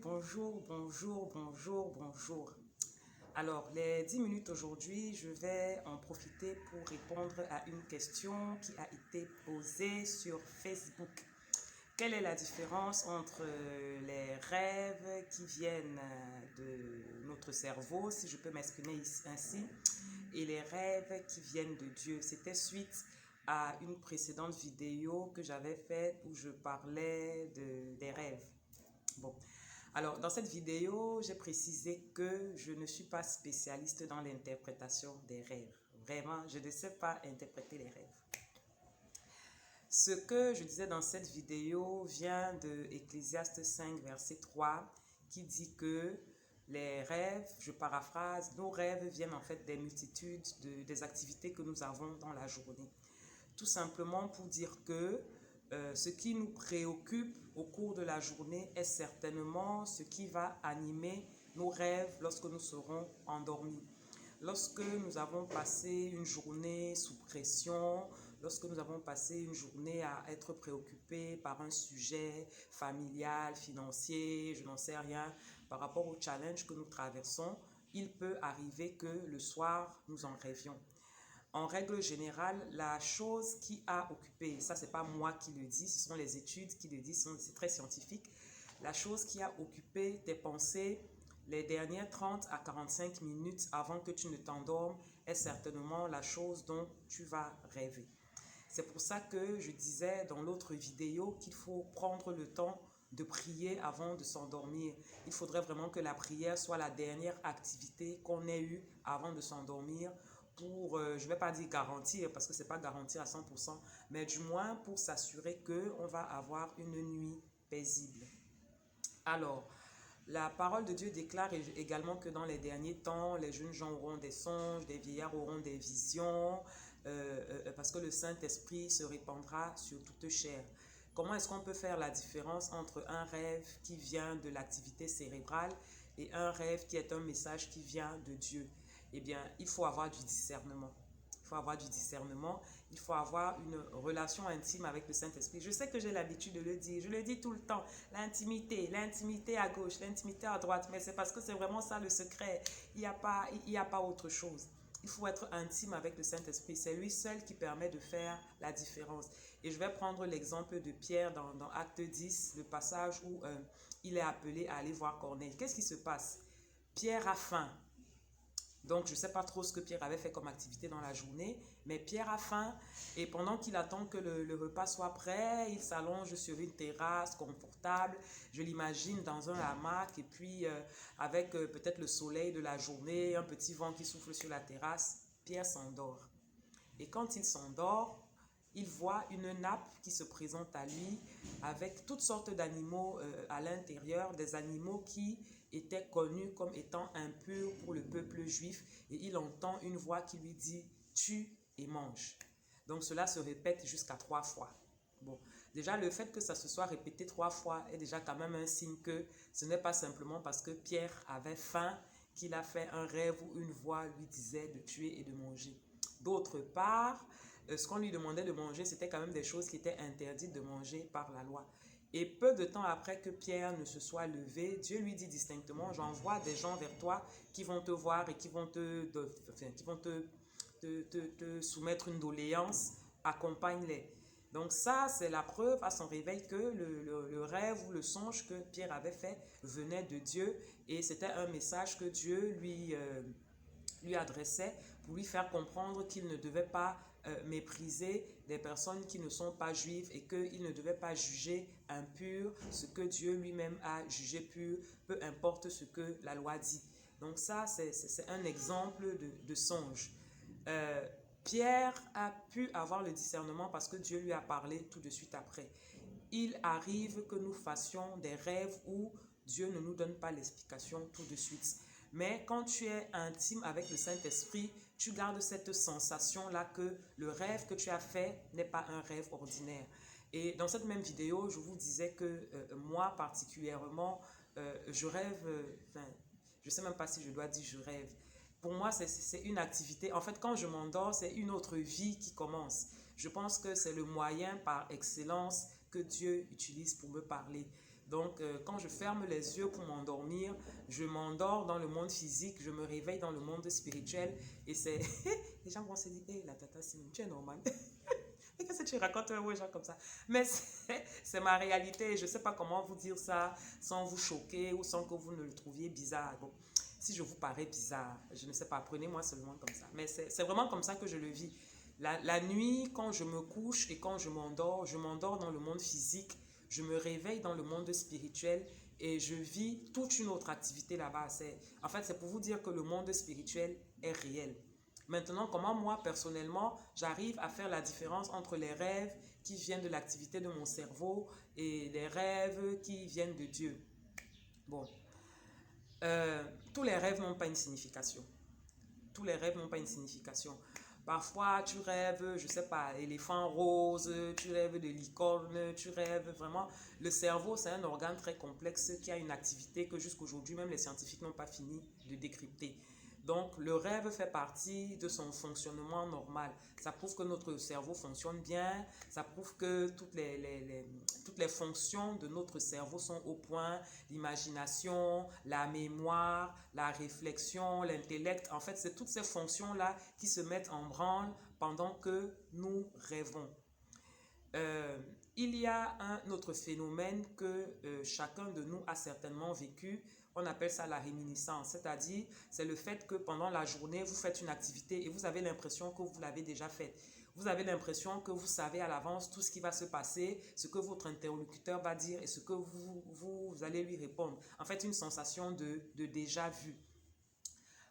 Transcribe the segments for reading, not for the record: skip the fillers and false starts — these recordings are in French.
bonjour. Alors, les 10 minutes aujourd'hui, je vais en profiter pour répondre à une question qui a été posée sur Facebook. Quelle est la différence entre les rêves qui viennent de notre cerveau, si je peux m'exprimer ainsi, et les rêves qui viennent de Dieu? C'était suite à une précédente vidéo que j'avais faite où je parlais des rêves. Bon, alors dans cette vidéo, j'ai précisé que je ne suis pas spécialiste dans l'interprétation des rêves. Vraiment, je ne sais pas interpréter les rêves. Ce que je disais dans cette vidéo vient de Ecclésiaste 5, verset 3, qui dit que les rêves, je paraphrase, nos rêves viennent en fait des multitudes des activités que nous avons dans la journée. Tout simplement pour dire que ce qui nous préoccupe au cours de la journée est certainement ce qui va animer nos rêves lorsque nous serons endormis. Lorsque nous avons passé une journée sous pression, lorsque nous avons passé une journée à être préoccupés par un sujet familial, financier, je n'en sais rien, par rapport au challenge que nous traversons, il peut arriver que le soir, nous en rêvions. En règle générale, la chose qui a occupé, ça c'est pas moi qui le dis, ce sont les études qui le disent, c'est très scientifique, la chose qui a occupé tes pensées les dernières 30 à 45 minutes avant que tu ne t'endormes est certainement la chose dont tu vas rêver. C'est pour ça que je disais dans l'autre vidéo qu'il faut prendre le temps de prier avant de s'endormir. Il faudrait vraiment que la prière soit la dernière activité qu'on ait eue avant de s'endormir pour, je ne vais pas dire garantir, parce que ce n'est pas garantir à 100%, mais du moins pour s'assurer qu'on va avoir une nuit paisible. Alors, la parole de Dieu déclare également que dans les derniers temps, les jeunes gens auront des songes, des vieillards auront des visions, parce que le Saint-Esprit se répandra sur toute chair. Comment est-ce qu'on peut faire la différence entre un rêve qui vient de l'activité cérébrale et un rêve qui est un message qui vient de Dieu? Eh bien, il faut avoir du discernement. Il faut avoir du discernement, il faut avoir une relation intime avec le Saint-Esprit. Je sais que j'ai l'habitude de le dire, je le dis tout le temps, l'intimité à gauche, l'intimité à droite, mais c'est parce que c'est vraiment ça le secret. Il n'y a pas autre chose. Il faut être intime avec le Saint-Esprit. C'est lui seul qui permet de faire la différence. Et je vais prendre l'exemple de Pierre dans Acte 10, le passage où il est appelé à aller voir Corneille. Qu'est-ce qui se passe? Pierre a faim. Donc, je ne sais pas trop ce que Pierre avait fait comme activité dans la journée, mais Pierre a faim et pendant qu'il attend que le repas soit prêt, il s'allonge sur une terrasse confortable, je l'imagine dans un hamac et puis avec peut-être le soleil de la journée, un petit vent qui souffle sur la terrasse, Pierre s'endort. Et quand il s'endort, il voit une nappe qui se présente à lui avec toutes sortes d'animaux à l'intérieur, des animaux qui étaient connus comme étant impurs pour le peuple juif. Et il entend une voix qui lui dit « tue et mange ». Donc cela se répète jusqu'à 3 fois. Bon, déjà le fait que ça se soit répété 3 fois est déjà quand même un signe que ce n'est pas simplement parce que Pierre avait faim qu'il a fait un rêve où une voix lui disait de tuer et de manger. D'autre part, ce qu'on lui demandait de manger, c'était quand même des choses qui étaient interdites de manger par la loi. Et peu de temps après que Pierre ne se soit levé, Dieu lui dit distinctement, j'envoie des gens vers toi qui vont te voir et qui vont te soumettre une doléance, accompagne-les. Donc ça, c'est la preuve à son réveil que le rêve ou le songe que Pierre avait fait venait de Dieu et c'était un message que Dieu lui adressait pour lui faire comprendre qu'il ne devait pas mépriser des personnes qui ne sont pas juives et qu'il ne devait pas juger impur ce que Dieu lui-même a jugé pur, peu importe ce que la loi dit. Donc ça, c'est un exemple de songe. Pierre a pu avoir le discernement parce que Dieu lui a parlé tout de suite après. Il arrive que nous fassions des rêves où Dieu ne nous donne pas l'explication tout de suite. Mais quand tu es intime avec le Saint-Esprit, tu gardes cette sensation-là que le rêve que tu as fait n'est pas un rêve ordinaire. Et dans cette même vidéo, je vous disais que moi particulièrement, je rêve, je ne sais même pas si je dois dire je rêve. Pour moi, c'est une activité. En fait, quand je m'endors, c'est une autre vie qui commence. Je pense que c'est le moyen par excellence que Dieu utilise pour me parler. Donc, quand je ferme les yeux pour m'endormir, je m'endors dans le monde physique, je me réveille dans le monde spirituel. Et c'est... Les gens vont se dire, hé, la tata Simone, tu es normale. Qu'est-ce que tu racontes aux gens comme ça? Mais c'est ma réalité. Je ne sais pas comment vous dire ça sans vous choquer ou sans que vous ne le trouviez bizarre. Bon, si je vous parais bizarre, je ne sais pas, prenez-moi seulement comme ça. Mais c'est vraiment comme ça que je le vis. La nuit, quand je me couche et quand je m'endors dans le monde physique, je me réveille dans le monde spirituel et je vis toute une autre activité là-bas. En fait, c'est pour vous dire que le monde spirituel est réel. Maintenant, comment moi, personnellement, j'arrive à faire la différence entre les rêves qui viennent de l'activité de mon cerveau et les rêves qui viennent de Dieu. Bon, tous les rêves n'ont pas une signification. Tous les rêves n'ont pas une signification. Parfois, tu rêves, je ne sais pas, éléphant rose, tu rêves de licorne, tu rêves vraiment... Le cerveau, c'est un organe très complexe qui a une activité que jusqu'aujourd'hui, même les scientifiques n'ont pas fini de décrypter. Donc, le rêve fait partie de son fonctionnement normal. Ça prouve que notre cerveau fonctionne bien, ça prouve que toutes les fonctions de notre cerveau sont au point, l'imagination, la mémoire, la réflexion, l'intellect. En fait, c'est toutes ces fonctions-là qui se mettent en branle pendant que nous rêvons. Il y a un autre phénomène que chacun de nous a certainement vécu. On appelle ça la réminiscence, c'est-à-dire c'est le fait que pendant la journée, vous faites une activité et vous avez l'impression que vous l'avez déjà faite. Vous avez l'impression que vous savez à l'avance tout ce qui va se passer, ce que votre interlocuteur va dire et ce que vous allez lui répondre. En fait, une sensation de déjà vu.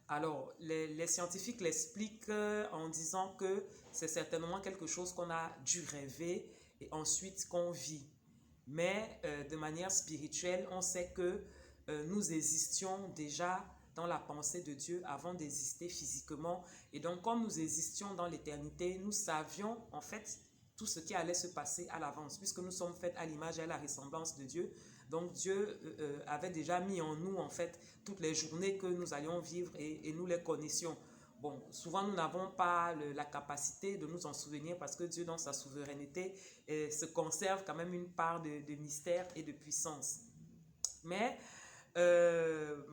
Alors, les scientifiques l'expliquent en disant que c'est certainement quelque chose qu'on a dû rêver et ensuite qu'on vit. Mais de manière spirituelle, on sait que nous existions déjà dans la pensée de Dieu avant d'exister physiquement. Et donc, comme nous existions dans l'éternité, nous savions en fait tout ce qui allait se passer à l'avance, puisque nous sommes faits à l'image et à la ressemblance de Dieu. Donc, Dieu avait déjà mis en nous en fait toutes les journées que nous allions vivre et nous les connaissions. Bon, souvent nous n'avons pas la capacité de nous en souvenir parce que Dieu, dans sa souveraineté, se conserve quand même une part de mystère et de puissance. Mais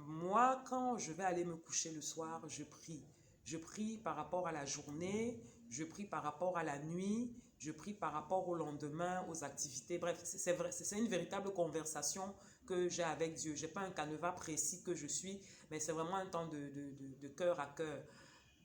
moi, quand je vais aller me coucher le soir, je prie. Je prie par rapport à la journée, je prie par rapport à la nuit, je prie par rapport au lendemain, aux activités. Bref, c'est une véritable conversation que j'ai avec Dieu. Je n'ai pas un canevas précis que je suis, mais c'est vraiment un temps de cœur à cœur.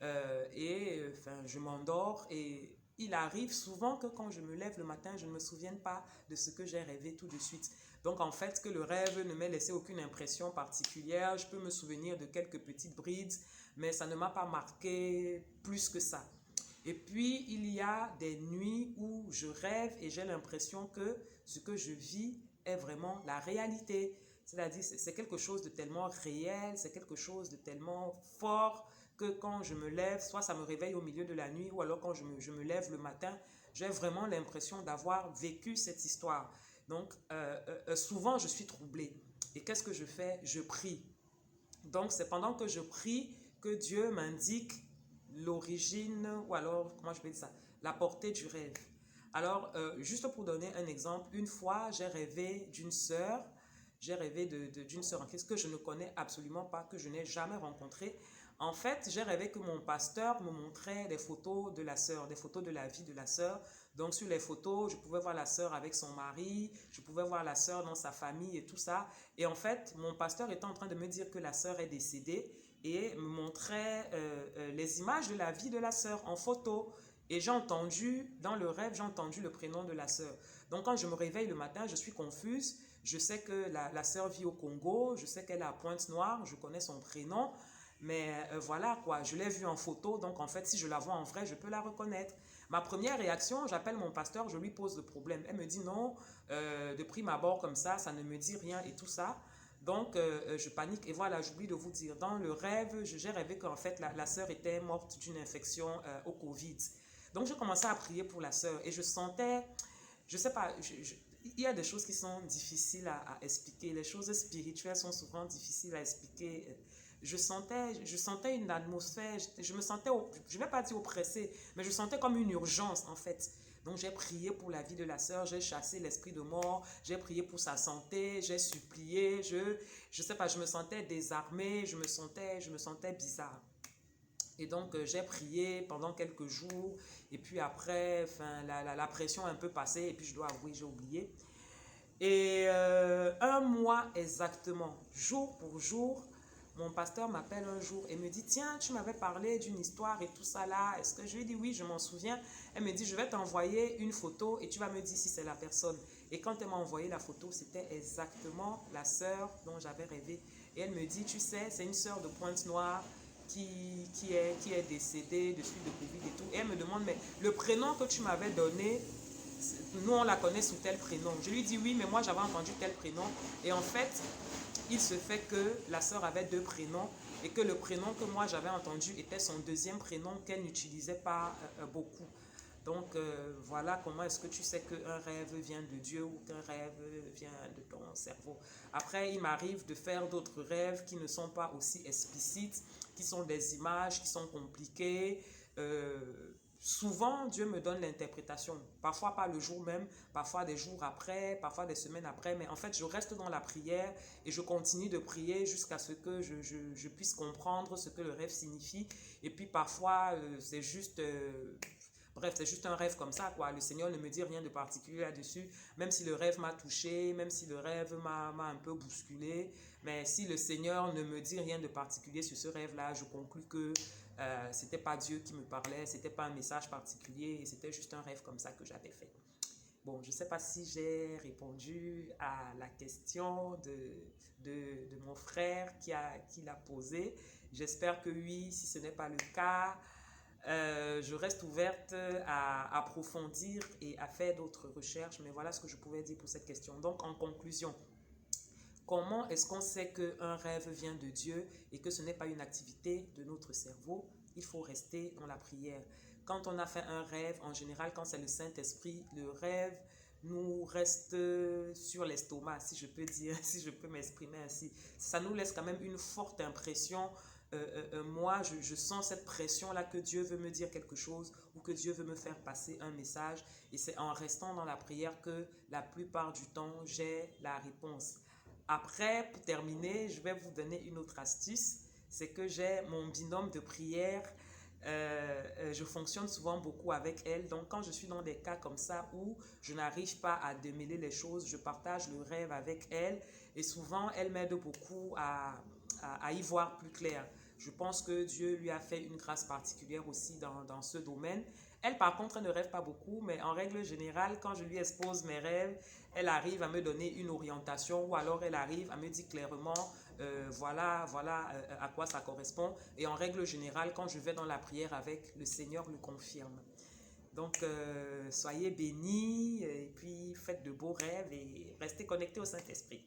Je m'endors et il arrive souvent que quand je me lève le matin, je ne me souvienne pas de ce que j'ai rêvé tout de suite. Donc en fait, que le rêve ne m'ait laissé aucune impression particulière, je peux me souvenir de quelques petites brides, mais ça ne m'a pas marqué plus que ça. Et puis, il y a des nuits où je rêve et j'ai l'impression que ce que je vis est vraiment la réalité. C'est-à-dire, c'est quelque chose de tellement réel, c'est quelque chose de tellement fort que quand je me lève, soit ça me réveille au milieu de la nuit ou alors quand je me lève le matin, j'ai vraiment l'impression d'avoir vécu cette histoire. Donc, souvent, je suis troublée. Et qu'est-ce que je fais? Je prie. Donc, c'est pendant que je prie que Dieu m'indique l'origine, ou alors, comment je peux dire ça, la portée du rêve. Alors, juste pour donner un exemple, une fois, j'ai rêvé d'une sœur, d'une sœur en Christ que je ne connais absolument pas, que je n'ai jamais rencontrée. En fait, j'ai rêvé que mon pasteur me montrait des photos de la sœur, des photos de la vie de la sœur. Donc, sur les photos, je pouvais voir la sœur avec son mari, je pouvais voir la sœur dans sa famille et tout ça. Et en fait, mon pasteur était en train de me dire que la sœur est décédée et me montrait les images de la vie de la sœur en photo. Et j'ai entendu, dans le rêve, j'ai entendu le prénom de la sœur. Donc, quand je me réveille le matin, je suis confuse. Je sais que la sœur vit au Congo, je sais qu'elle est à Pointe-Noire, je connais son prénom. Mais voilà quoi, je l'ai vue en photo, donc en fait, si je la vois en vrai, je peux la reconnaître. Ma première réaction, j'appelle mon pasteur, je lui pose le problème. Elle me dit non, de prime abord comme ça ne me dit rien et tout ça. Donc, je panique et voilà, j'oublie de vous dire. Dans le rêve, j'ai rêvé qu'en fait, la sœur était morte d'une infection au Covid. Donc, je commençais à prier pour la sœur et je sentais, je sais pas, il y a des choses qui sont difficiles à expliquer. Les choses spirituelles sont souvent difficiles à expliquer. Je sentais une atmosphère, je me sentais, je ne vais pas dire oppressée, mais je sentais comme une urgence en fait. Donc j'ai prié pour la vie de la sœur, j'ai chassé l'esprit de mort, j'ai prié pour sa santé, j'ai supplié, je sais pas, je me sentais désarmée, je me sentais bizarre. Et donc, j'ai prié pendant quelques jours. Et puis après, enfin, la pression est un peu passée. Et puis, je dois avouer, j'ai oublié. Et un mois exactement, jour pour jour, mon pasteur m'appelle un jour et me dit, tiens, tu m'avais parlé d'une histoire et tout ça là. Est-ce que je lui dis oui, je m'en souviens. Elle me dit, je vais t'envoyer une photo et tu vas me dire si c'est la personne. Et quand elle m'a envoyé la photo, c'était exactement la sœur dont j'avais rêvé. Et elle me dit, tu sais, c'est une sœur de Pointe-Noire qui est décédée de suite de Covid et tout. Et elle me demande, mais le prénom que tu m'avais donné, nous on la connaît sous tel prénom. Je lui dis oui, mais moi j'avais entendu tel prénom. Et en fait, il se fait que la sœur avait deux prénoms et que le prénom que moi j'avais entendu était son deuxième prénom qu'elle n'utilisait pas beaucoup. Donc voilà comment est-ce que tu sais qu'un rêve vient de Dieu ou qu'un rêve vient de ton cerveau. Après, il m'arrive de faire d'autres rêves qui ne sont pas aussi explicites, qui sont des images, qui sont compliquées. Souvent, Dieu me donne l'interprétation. Parfois pas le jour même, parfois des jours après, parfois des semaines après. Mais en fait, je reste dans la prière et je continue de prier jusqu'à ce que je puisse comprendre ce que le rêve signifie. Et puis parfois, c'est juste... bref, c'est juste un rêve comme ça, quoi. Le Seigneur ne me dit rien de particulier là-dessus, même si le rêve m'a touché, même si le rêve m'a un peu bousculé. Mais si le Seigneur ne me dit rien de particulier sur ce rêve-là, je conclus que c'était pas Dieu qui me parlait, c'était pas un message particulier, c'était juste un rêve comme ça que j'avais fait. Bon, je sais pas si j'ai répondu à la question de mon frère qui l'a posée. J'espère que oui, si ce n'est pas le cas, je reste ouverte à approfondir et à faire d'autres recherches, mais voilà ce que je pouvais dire pour cette question. Donc, en conclusion, comment est-ce qu'on sait qu'un rêve vient de Dieu et que ce n'est pas une activité de notre cerveau? Il faut rester dans la prière. Quand on a fait un rêve, en général, quand c'est le Saint-Esprit, le rêve nous reste sur l'estomac, si je peux dire, si je peux m'exprimer ainsi. Ça nous laisse quand même une forte impression. Moi, je sens cette pression-là que Dieu veut me dire quelque chose ou que Dieu veut me faire passer un message. Et c'est en restant dans la prière que la plupart du temps, j'ai la réponse. Après, pour terminer, je vais vous donner une autre astuce. C'est que j'ai mon binôme de prière. Je fonctionne souvent beaucoup avec elle. Donc, quand je suis dans des cas comme ça où je n'arrive pas à démêler les choses, je partage le rêve avec elle. Et souvent, elle m'aide beaucoup à y voir plus clair. Je pense que Dieu lui a fait une grâce particulière aussi dans ce domaine. Elle, par contre, elle ne rêve pas beaucoup, mais en règle générale, quand je lui expose mes rêves, elle arrive à me donner une orientation ou alors elle arrive à me dire clairement voilà à quoi ça correspond. Et en règle générale, quand je vais dans la prière avec, le Seigneur le confirme. Donc, soyez bénis et puis faites de beaux rêves et restez connectés au Saint-Esprit.